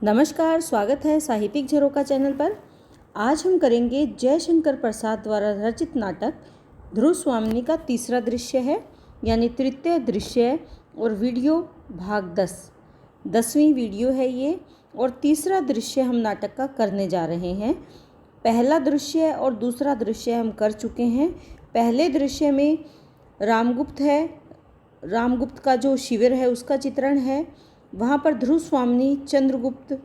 नमस्कार, स्वागत है साहित्यिक झरोखा चैनल पर। आज हम करेंगे जयशंकर प्रसाद द्वारा रचित नाटक ध्रुव स्वामिनी का तीसरा दृश्य है, यानी तृतीय दृश्य और वीडियो भाग 10वीं वीडियो है ये। और तीसरा दृश्य हम नाटक का करने जा रहे हैं। पहला दृश्य और दूसरा दृश्य हम कर चुके हैं। पहले दृश्य में रामगुप्त है, रामगुप्त का जो शिविर है उसका चित्रण है। वहाँ पर ध्रुव स्वामिनी, चंद्रगुप्त,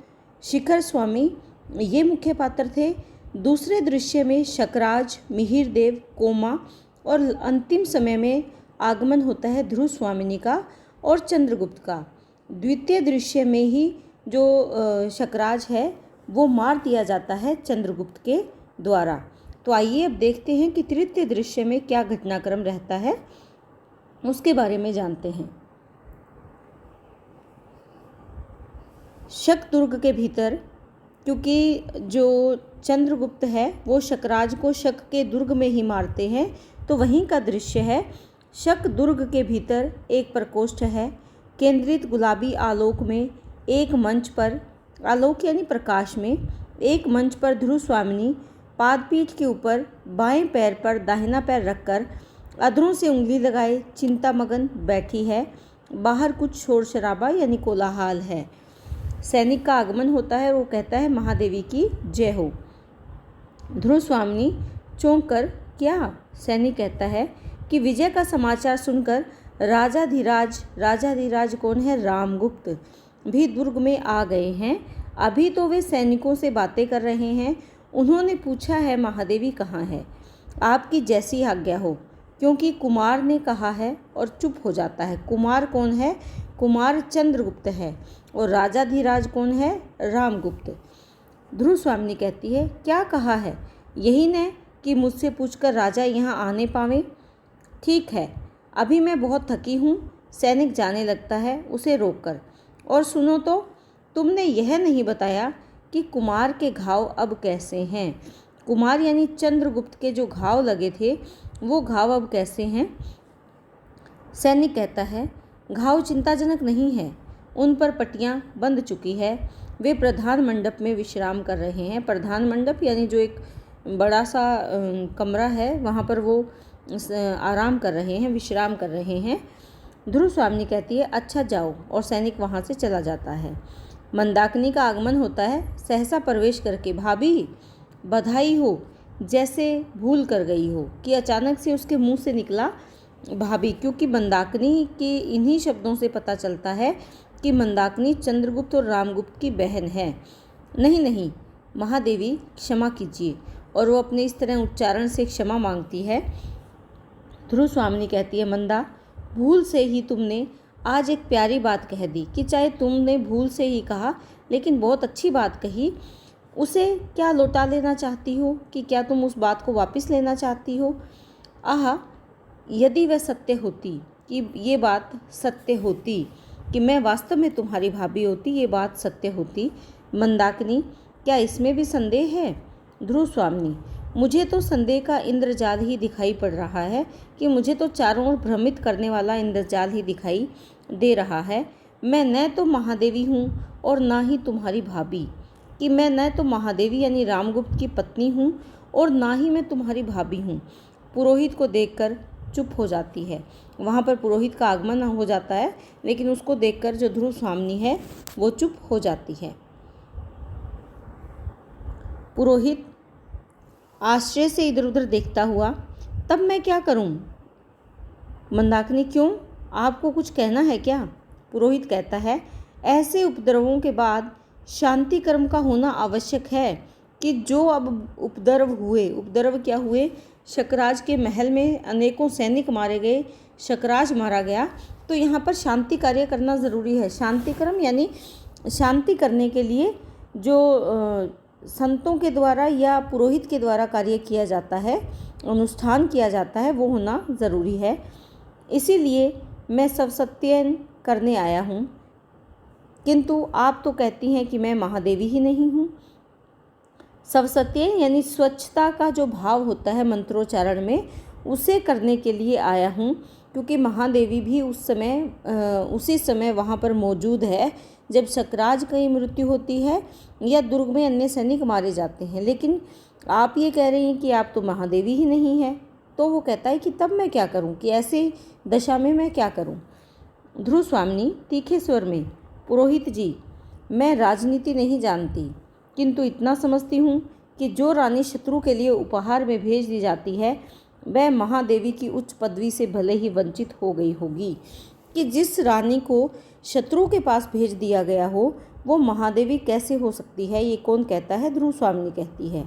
शिखर स्वामी ये मुख्य पात्र थे। दूसरे दृश्य में शकराज, मिहिर देव, कोमा और अंतिम समय में आगमन होता है ध्रुव स्वामिनी का और चंद्रगुप्त का। द्वितीय दृश्य में ही जो शकराज है वो मार दिया जाता है चंद्रगुप्त के द्वारा। तो आइए अब देखते हैं कि तृतीय दृश्य में क्या घटनाक्रम रहता है, उसके बारे में जानते हैं। शक दुर्ग के भीतर, क्योंकि जो चंद्रगुप्त है वो शकराज को शक के दुर्ग में ही मारते हैं, तो वहीं का दृश्य है। शक दुर्ग के भीतर एक प्रकोष्ठ है। केंद्रित गुलाबी आलोक में एक मंच पर, आलोक यानी प्रकाश में, एक मंच पर ध्रुव स्वामिनी पादपीठ के ऊपर बाएं पैर पर दाहिना पैर रखकर अधरों से उंगली लगाए चिंतामग्न बैठी है। बाहर कुछ शोर शराबा यानी कोलाहल है। सैनिक का आगमन होता है और वो कहता है महादेवी की जय हो। ध्रुव स्वामिनी चौंक कर, क्या? सैनिक कहता है कि विजय का समाचार सुनकर राजाधिराज कौन है? रामगुप्त भी दुर्ग में आ गए हैं। अभी तो वे सैनिकों से बातें कर रहे हैं। उन्होंने पूछा है महादेवी कहाँ है? आपकी जैसी आज्ञा हो, क्योंकि कुमार ने कहा है, और चुप हो जाता है। कुमार कौन है? कुमार चंद्रगुप्त है। और राजाधिराज कौन है? रामगुप्त। ध्रुव स्वामिनी कहती है, क्या कहा है? यही न कि मुझसे पूछकर राजा यहाँ आने पावे। ठीक है, अभी मैं बहुत थकी हूँ। सैनिक जाने लगता है उसे रोककर। और सुनो तो, तुमने यह नहीं बताया कि कुमार के घाव अब कैसे हैं? कुमार यानी चंद्रगुप्त के जो घाव लगे थे वो घाव अब कैसे हैं? सैनिक कहता है, घाव चिंताजनक नहीं है, उन पर पट्टियाँ बंध चुकी है। वे प्रधान मंडप में विश्राम कर रहे हैं। प्रधान मंडप यानी जो एक बड़ा सा कमरा है, वहाँ पर वो आराम कर रहे हैं, विश्राम कर रहे हैं। ध्रुव स्वामिनी कहती है, अच्छा जाओ, और सैनिक वहाँ से चला जाता है। मंदाकिनी का आगमन होता है सहसा प्रवेश करके। भाभी बधाई हो, जैसे भूल कर गई हो। कि अचानक से उसके मुंह से निकला भाभी, क्योंकि मंदाकिनी के इन्हीं शब्दों से पता चलता है कि मंदाकिनी चंद्रगुप्त और रामगुप्त की बहन है। नहीं नहीं महादेवी, क्षमा कीजिए। और वो अपने इस तरह उच्चारण से क्षमा मांगती है। ध्रुव स्वामिनी कहती है, मंदा, भूल से ही तुमने आज एक प्यारी बात कह दी। कि चाहे तुमने भूल से ही कहा, लेकिन बहुत अच्छी बात कही। उसे क्या लौटा लेना चाहती हो? कि क्या तुम उस बात को वापस लेना चाहती हो? आहा, यदि वह सत्य होती, कि ये बात सत्य होती, कि मैं वास्तव में तुम्हारी भाभी होती, ये बात सत्य होती। मंदाकिनी, क्या इसमें भी संदेह है? ध्रुव स्वामिनी, मुझे तो संदेह का इंद्रजाल ही दिखाई पड़ रहा है। कि मुझे तो चारों ओर भ्रमित करने वाला इंद्रजाल ही दिखाई दे रहा है। मैं न तो महादेवी हूँ और ना ही तुम्हारी भाभी। कि मैं न तो महादेवी यानी रामगुप्त की पत्नी हूँ और ना ही मैं तुम्हारी भाभी हूँ। पुरोहित को देखकर चुप हो जाती है। वहाँ पर पुरोहित का आगमन हो जाता है, लेकिन उसको देखकर जो ध्रुव स्वामिनी है वो चुप हो जाती है। पुरोहित आश्चर्य से इधर उधर देखता हुआ, तब मैं क्या करूं? मंदाकिनी, क्यों? आपको कुछ कहना है क्या? पुरोहित कहता है, ऐसे उपद्रवों के बाद शांति कर्म का होना आवश्यक है। कि जो अब उपद्रव क्या हुए? शकराज के महल में अनेकों सैनिक मारे गए, शकराज मारा गया, तो यहाँ पर शांति कार्य करना ज़रूरी है। शांति कर्म यानी शांति करने के लिए जो संतों के द्वारा या पुरोहित के द्वारा कार्य किया जाता है, अनुष्ठान किया जाता है, वो होना ज़रूरी है। इसीलिए मैं सब सत्ययन करने आया हूँ। किंतु आप तो कहती हैं कि मैं महादेवी ही नहीं हूँ। सब सत्ययन यानी स्वच्छता का जो भाव होता है मंत्रोच्चारण में, उसे करने के लिए आया हूँ। क्योंकि महादेवी भी उसी समय वहाँ पर मौजूद है जब शकराज की मृत्यु होती है या दुर्ग में अन्य सैनिक मारे जाते हैं। लेकिन आप ये कह रही हैं कि आप तो महादेवी ही नहीं है। तो वो कहता है कि तब मैं क्या करूं, कि ऐसे दशा में मैं क्या करूं। ध्रुव स्वामिनी तीखे स्वर में, पुरोहित जी, मैं राजनीति नहीं जानती, किंतु इतना समझती हूँ कि जो रानी शत्रु के लिए उपहार में भेज दी जाती है वह महादेवी की उच्च पदवी से भले ही वंचित हो गई होगी। कि जिस रानी को शत्रु के पास भेज दिया गया हो वो महादेवी कैसे हो सकती है, ये कौन कहता है? ध्रुव स्वामिनी कहती है।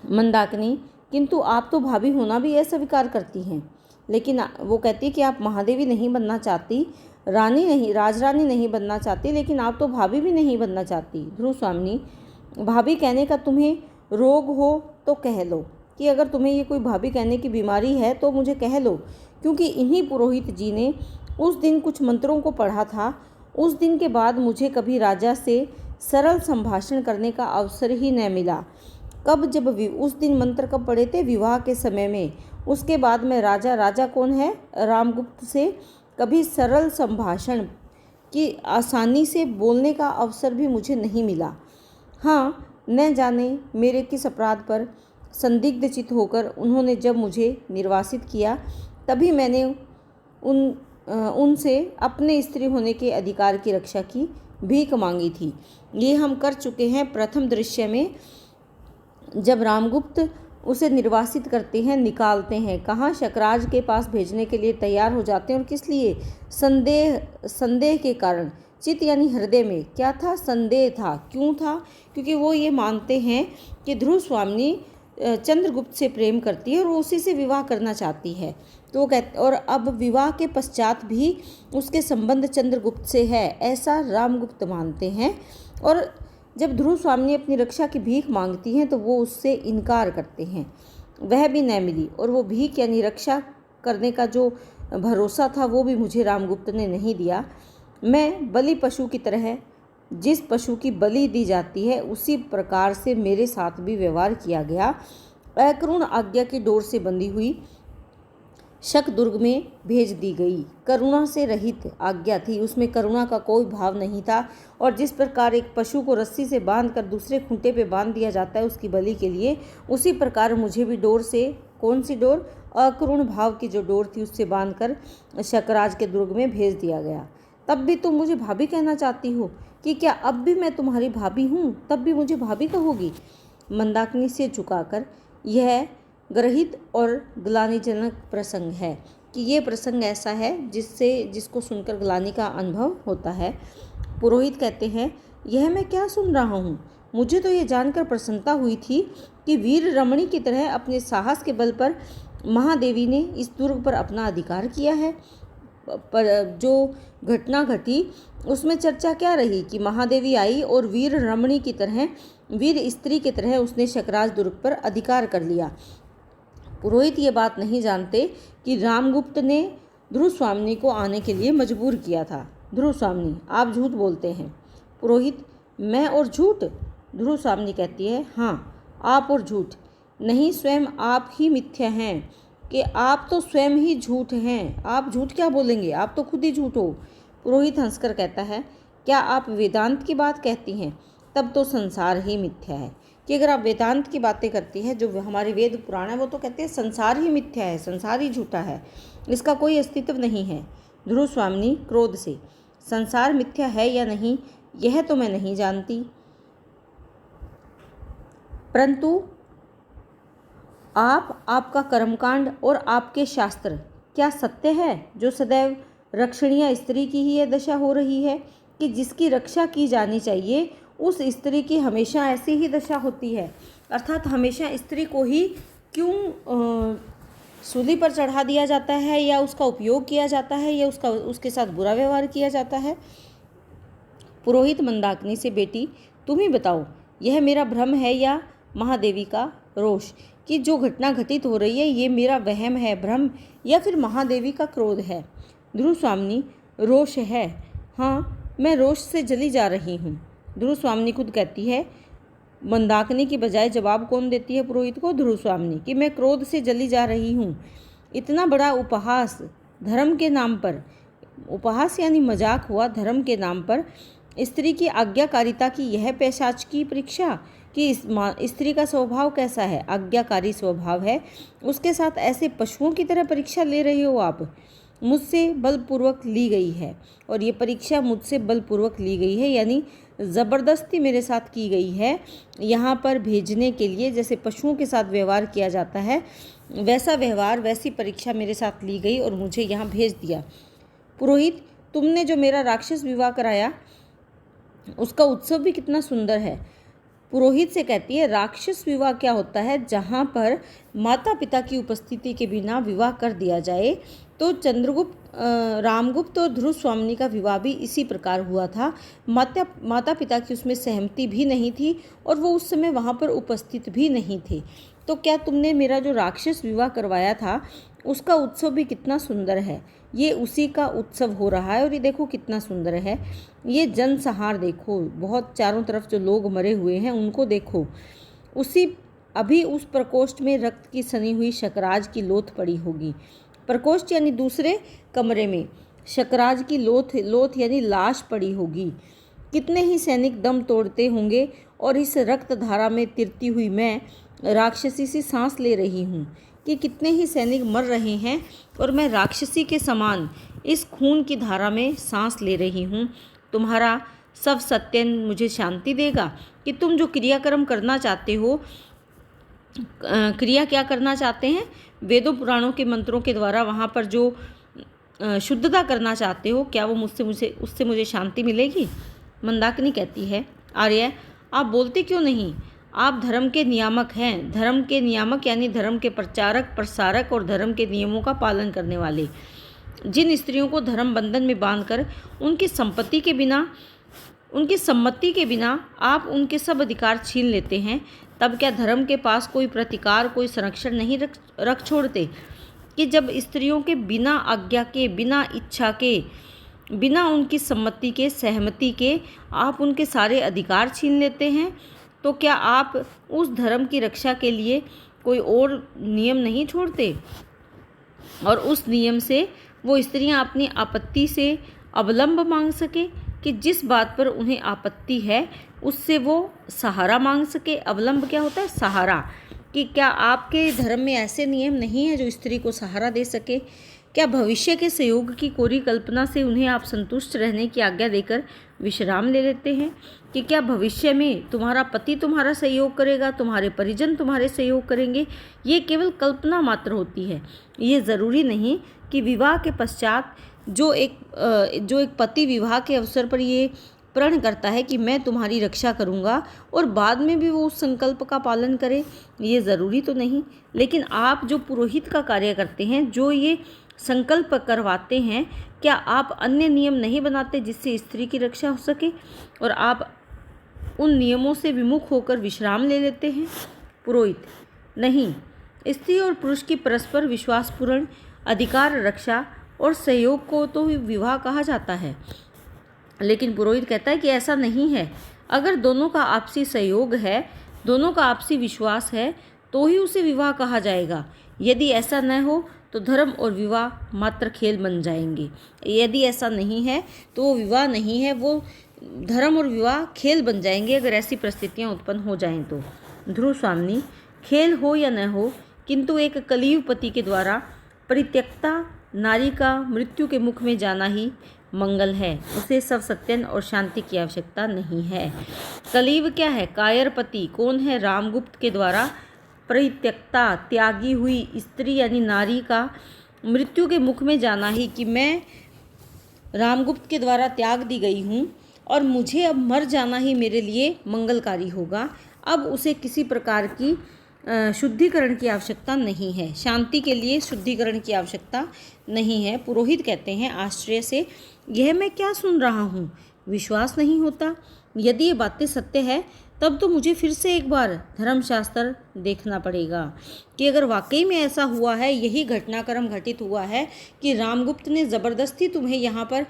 मंदाकिनी, किंतु आप तो भाभी होना भी अस्वीकार करती हैं। लेकिन वो कहती है कि आप महादेवी नहीं बनना चाहती, रानी नहीं, राजरानी नहीं बनना चाहती, लेकिन आप तो भाभी भी नहीं बनना चाहती। ध्रुव स्वामिनी, भाभी कहने का तुम्हें रोग हो तो कह लो, कि अगर तुम्हें ये कोई भाभी कहने की बीमारी है तो मुझे कह लो, क्योंकि इन्हीं पुरोहित जी ने उस दिन कुछ मंत्रों को पढ़ा था। उस दिन के बाद मुझे कभी राजा से सरल संभाषण करने का अवसर ही न मिला। कब, जब उस दिन मंत्र कब पढ़े थे? विवाह के समय में। उसके बाद मैं राजा कौन है, रामगुप्त से कभी सरल संभाषण की आसानी से बोलने का अवसर भी मुझे नहीं मिला। हाँ, न जाने मेरे किस अपराध पर संदिग्ध चित होकर उन्होंने जब मुझे निर्वासित किया तभी मैंने उनसे अपने स्त्री होने के अधिकार की रक्षा की भीख मांगी थी। ये हम कर चुके हैं प्रथम दृश्य में, जब रामगुप्त उसे निर्वासित करते हैं, निकालते हैं, कहाँ शकराज के पास भेजने के लिए तैयार हो जाते हैं। और किस लिए? संदेह के कारण। चित यानी हृदय में क्या था? संदेह था। क्यों था? क्योंकि वो ये मानते हैं कि ध्रुव स्वामिनी चंद्रगुप्त से प्रेम करती है और वो उसी से विवाह करना चाहती है। तो वो कहते, और अब विवाह के पश्चात भी उसके संबंध चंद्रगुप्त से है, ऐसा रामगुप्त मानते हैं। और जब ध्रुव स्वामिनी अपनी रक्षा की भीख मांगती हैं तो वो उससे इनकार करते हैं। वह भी न मिली, और वो भीख यानी रक्षा करने का जो भरोसा था वो भी मुझे रामगुप्त ने नहीं दिया। मैं बलि पशु की तरह, जिस पशु की बलि दी जाती है उसी प्रकार से मेरे साथ भी व्यवहार किया गया। अकरुण आज्ञा की डोर से बंधी हुई शक दुर्ग में भेज दी गई। करुणा से रहित आज्ञा थी, उसमें करुणा का कोई भाव नहीं था। और जिस प्रकार एक पशु को रस्सी से बांधकर दूसरे खूंटे पे बांध दिया जाता है उसकी बलि के लिए, उसी प्रकार मुझे भी डोर से, कौन सी डोर? अकरुण भाव की जो डोर थी उससे बांधकर शकराज के दुर्ग में भेज दिया गया। तब भी तुम मुझे भाभी कहना चाहती हो, कि क्या अब भी मैं तुम्हारी भाभी हूँ, तब भी मुझे भाभी कहोगी? मंदाकिनी से झुकाकर, यह ग्रहित और ग्लानिजनक प्रसंग है, कि ये प्रसंग ऐसा है जिसको सुनकर ग्लानि का अनुभव होता है। पुरोहित कहते हैं, यह मैं क्या सुन रहा हूँ? मुझे तो ये जानकर प्रसन्नता हुई थी कि वीर रमणी की तरह अपने साहस के बल पर महादेवी ने इस दुर्ग पर अपना अधिकार किया है। पर जो घटना घटी उसमें चर्चा क्या रही कि महादेवी आई और वीर रमणी की तरह, वीर स्त्री की तरह उसने शकराज दुर्ग पर अधिकार कर लिया। पुरोहित ये बात नहीं जानते कि रामगुप्त ने ध्रुव स्वामिनी को आने के लिए मजबूर किया था। ध्रुव स्वामिनी, आप झूठ बोलते हैं। पुरोहित, मैं और झूठ? ध्रुव स्वामिनी कहती है, हाँ, आप और झूठ नहीं, स्वयं आप ही मिथ्या हैं, कि आप तो स्वयं ही झूठ हैं। आप झूठ क्या बोलेंगे? आप तो खुद ही झूठ हो। पुरोहित हंसकर कहता है, क्या आप वेदांत की बात कहती हैं? तब तो संसार ही मिथ्या है। कि अगर आप वेदांत की बातें करती है, जो हमारे वेद पुराण है, वो तो कहते हैं संसार ही मिथ्या है, संसार ही झूठा है, इसका कोई अस्तित्व नहीं है। ध्रुव स्वामिनी क्रोध से, संसार मिथ्या है या नहीं यह तो मैं नहीं जानती, परंतु आपका कर्मकांड और आपके शास्त्र क्या सत्य है, जो सदैव रक्षणीय स्त्री की ही यह दशा हो रही है, कि जिसकी रक्षा की जानी चाहिए उस स्त्री की हमेशा ऐसी ही दशा होती है? अर्थात हमेशा स्त्री को ही क्यों सूली पर चढ़ा दिया जाता है, या उसका उपयोग किया जाता है, या उसके साथ बुरा व्यवहार किया जाता है? पुरोहित मंदाकिनी से, बेटी तुम ही बताओ, यह मेरा भ्रम है या महादेवी का रोष, कि जो घटना घटित हो रही है ये मेरा वहम है, भ्रम, या फिर महादेवी का क्रोध है? ध्रुव स्वामिनी, रोष है। हाँ, मैं रोष से जली जा रही हूँ। ध्रुव स्वामिनी खुद कहती है। मंदाकिनी की बजाय जवाब कौन देती है पुरोहित को? ध्रुव स्वामिनी, कि मैं क्रोध से जली जा रही हूँ। इतना बड़ा उपहास धर्म के नाम पर, उपहास यानी मजाक हुआ धर्म के नाम पर। स्त्री की आज्ञाकारिता की यह पैशाच की परीक्षा कि स्त्री का स्वभाव कैसा है, आज्ञाकारी स्वभाव है, उसके साथ ऐसे पशुओं की तरह परीक्षा ले रही हो आप। मुझसे बलपूर्वक ली गई है, और ये परीक्षा मुझसे बलपूर्वक ली गई है, यानी ज़बरदस्ती मेरे साथ की गई है यहाँ पर भेजने के लिए। जैसे पशुओं के साथ व्यवहार किया जाता है, वैसा व्यवहार, वैसी परीक्षा मेरे साथ ली गई और मुझे यहाँ भेज दिया। पुरोहित, तुमने जो मेरा राक्षस विवाह कराया उसका उत्सव भी कितना सुंदर है। पुरोहित से कहती है, राक्षस विवाह क्या होता है? जहाँ पर माता पिता की उपस्थिति के बिना विवाह कर दिया जाए। तो रामगुप्त और ध्रुव स्वामिनी का विवाह भी इसी प्रकार हुआ था। माता पिता की उसमें सहमति भी नहीं थी और वो उस समय वहाँ पर उपस्थित भी नहीं थे। तो क्या तुमने मेरा जो राक्षस विवाह करवाया था उसका उत्सव भी कितना सुंदर है। ये उसी का उत्सव हो रहा है और ये देखो कितना सुंदर है। ये जनसंहार देखो, बहुत चारों तरफ जो लोग मरे हुए हैं उनको देखो। अभी उस प्रकोष्ठ में रक्त की सनी हुई शकराज की लोथ पड़ी होगी। प्रकोष्ठ यानी दूसरे कमरे में शकराज की लोथ यानी लाश पड़ी होगी। कितने ही सैनिक दम तोड़ते होंगे और इस रक्त धारा में तिरती हुई मैं राक्षसी सी सांस ले रही हूँ कि कितने ही सैनिक मर रहे हैं और मैं राक्षसी के समान इस खून की धारा में सांस ले रही हूँ। तुम्हारा सब सत्यन मुझे शांति देगा कि तुम जो क्रियाक्रम करना चाहते हो, क्रिया क्या करना चाहते हैं, वेदों पुराणों के मंत्रों के द्वारा वहाँ पर जो शुद्धता करना चाहते हो, क्या वो उससे मुझे शांति मिलेगी? मंदाकिनी कहती है, आर्य आप बोलते क्यों नहीं? आप धर्म के नियामक हैं। धर्म के नियामक यानी धर्म के प्रचारक, प्रसारक और धर्म के नियमों का पालन करने वाले। जिन स्त्रियों को धर्म बंधन में बांधकर उनकी सम्मति के बिना आप उनके सब अधिकार छीन लेते हैं, तब क्या धर्म के पास कोई प्रतिकार, कोई संरक्षण नहीं रख छोड़ते कि जब स्त्रियों के बिना आज्ञा के, बिना इच्छा के, बिना उनकी सम्मति के, सहमति के आप उनके सारे अधिकार छीन लेते हैं? तो क्या आप उस धर्म की रक्षा के लिए कोई और नियम नहीं छोड़ते और उस नियम से वो स्त्रियां अपनी आपत्ति से अवलंब मांग सके कि जिस बात पर उन्हें आपत्ति है उससे वो सहारा मांग सके? अवलंब क्या होता है? सहारा। कि क्या आपके धर्म में ऐसे नियम नहीं है जो स्त्री को सहारा दे सके? क्या भविष्य के सहयोग की कोरी कल्पना से उन्हें आप संतुष्ट रहने की आज्ञा देकर विश्राम ले लेते हैं? कि क्या भविष्य में तुम्हारा पति तुम्हारा सहयोग करेगा, तुम्हारे परिजन तुम्हारे सहयोग करेंगे? ये केवल कल्पना मात्र होती है। ये ज़रूरी नहीं कि विवाह के पश्चात जो एक पति विवाह के अवसर पर ये प्रण करता है कि मैं तुम्हारी रक्षा करूंगा और बाद में भी वो उस संकल्प का पालन करे, ये ज़रूरी तो नहीं। लेकिन आप जो पुरोहित का कार्य करते हैं, जो ये संकल्प करवाते हैं, क्या आप अन्य नियम नहीं बनाते जिससे स्त्री की रक्षा हो सके और आप उन नियमों से विमुख होकर विश्राम ले लेते हैं? पुरोहित, नहीं, स्त्री और पुरुष की परस्पर विश्वासपूर्ण अधिकार, रक्षा और सहयोग को तो विवाह कहा जाता है। लेकिन पुरोहित कहता है कि ऐसा नहीं है। अगर दोनों का आपसी सहयोग है, दोनों का आपसी विश्वास है, तो ही उसे विवाह कहा जाएगा। यदि ऐसा न हो तो धर्म और विवाह मात्र खेल बन जाएंगे। यदि ऐसा नहीं है तो वो विवाह नहीं है, वो धर्म और विवाह खेल बन जाएंगे अगर ऐसी परिस्थितियाँ उत्पन्न हो जाएं तो। ध्रुव स्वामिनी, खेल हो या न हो, किंतु एक कलियुग पति के द्वारा परित्यक्ता नारी का मृत्यु के मुख में जाना ही मंगल है। उसे सब सत्यन और शांति की आवश्यकता नहीं है। कलियुग क्या है? कायर पति कौन है? रामगुप्त के द्वारा परित्यक्ता, त्यागी हुई स्त्री यानी नारी का मृत्यु के मुख में जाना ही, कि मैं रामगुप्त के द्वारा त्याग दी गई हूँ और मुझे अब मर जाना ही मेरे लिए मंगलकारी होगा। अब उसे किसी प्रकार की शुद्धिकरण की आवश्यकता नहीं है, शांति के लिए शुद्धिकरण की आवश्यकता नहीं है। पुरोहित कहते हैं आश्चर्य से, यह मैं क्या सुन रहा हूँ? विश्वास नहीं होता। यदि ये बातें सत्य है तब तो मुझे फिर से एक बार धर्मशास्त्र देखना पड़ेगा कि अगर वाकई में ऐसा हुआ है, यही घटनाक्रम घटित हुआ है कि रामगुप्त ने ज़बरदस्ती तुम्हें यहाँ पर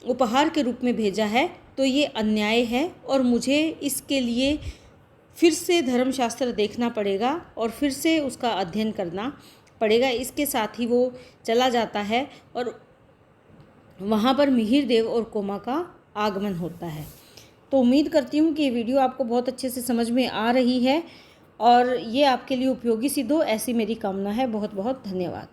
उपहार के रूप में भेजा है, तो ये अन्याय है और मुझे इसके लिए फिर से धर्मशास्त्र देखना पड़ेगा और फिर से उसका अध्ययन करना पड़ेगा। इसके साथ ही वो चला जाता है और वहाँ पर मिहिर देव और कोमा का आगमन होता है। तो उम्मीद करती हूँ कि ये वीडियो आपको बहुत अच्छे से समझ में आ रही है और ये आपके लिए उपयोगी सिद्ध हो, ऐसी मेरी कामना है। बहुत बहुत धन्यवाद।